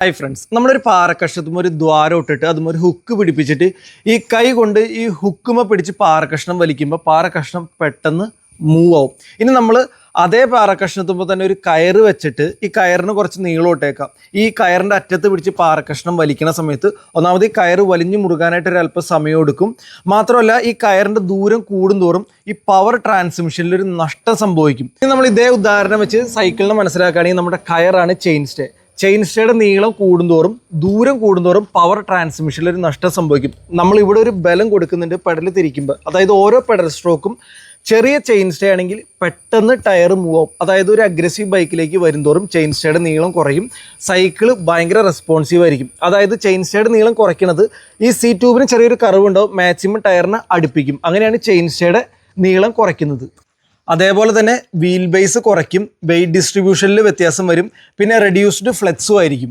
Hi friends, നമ്മളൊരു പാറക്കഷ്ണത്തും ഒരു ദ്വാരം ഇട്ടിട്ട് അതും ഒരു ഹുക്ക് പിടിപ്പിച്ചിട്ട് ഈ കൈ കൊണ്ട് ഈ ഹുക്കുമ പിടിച്ച് പാറക്കഷ്ണം വലിക്കുമ്പോൾ പാറക്കഷ്ണം പെട്ടെന്ന് മൂവ് ആവും. ഇനി നമ്മൾ അതേ പാറക്കഷ്ണത്തുമ്പോൾ തന്നെ ഒരു കയറ് വെച്ചിട്ട് ഈ കയറിന് കുറച്ച് നീളോട്ടേക്കാം. ഈ കയറിൻ്റെ അറ്റത്ത് പിടിച്ച് പാറക്കഷ്ണം വലിക്കുന്ന സമയത്ത് ഒന്നാമത് ഈ കയറ് വലിഞ്ഞു മുറുകാനായിട്ട് ഒരല്പം സമയം എടുക്കും. മാത്രമല്ല ഈ കയറിൻ്റെ ദൂരം കൂടുന്തോറും ഈ പവർ ട്രാൻസ്മിഷനിൽ ഒരു നഷ്ടം സംഭവിക്കും. ഇനി നമ്മൾ ഇതേ ഉദാഹരണം വെച്ച് സൈക്കിളിനെ മനസ്സിലാക്കുകയാണെങ്കിൽ നമ്മുടെ കയറാണ് ചെയിൻ സ്റ്റേയുടെ നീളം കൂടുന്തോറും ദൂരം കൂടുന്തോറും പവർ ട്രാൻസ്മിഷനിൽ ഒരു നഷ്ടം സംഭവിക്കും. നമ്മൾ ഇവിടെ ഒരു ബലം കൊടുക്കുന്നുണ്ട് പെഡൽ തിരിക്കുമ്പോൾ, അതായത് ഓരോ പെഡൽ സ്ട്രോക്കും ചെറിയ ചെയിൻ സ്റ്റേ ആണെങ്കിൽ പെട്ടെന്ന് ടയർ മൂവ് ആവും. അതായത് ഒരു അഗ്രസീവ് ബൈക്കിലേക്ക് വരുന്തോറും ചെയിൻ സ്റ്റേയുടെ നീളം കുറയും. സൈക്കിള് ഭയങ്കര റെസ്പോൺസീവ് ആയിരിക്കും. അതായത് ചെയിൻ സ്റ്റേയുടെ നീളം കുറയ്ക്കുന്നത് ഈ സീ ട്യൂബിന് ചെറിയൊരു കർവ് ഉണ്ടാവും, മാക്സിമം ടയറിനെ അടുപ്പിക്കും. അങ്ങനെയാണ് ചെയിൻ സ്റ്റേയുടെ നീളം കുറയ്ക്കുന്നത്. അതേപോലെ തന്നെ വീൽ ബേസ് കുറയ്ക്കും, വെയിറ്റ് ഡിസ്ട്രിബ്യൂഷനിൽ വ്യത്യാസം വരും, പിന്നെ റെഡ്യൂസ്ഡ് ഫ്ലെക്സും ആയിരിക്കും.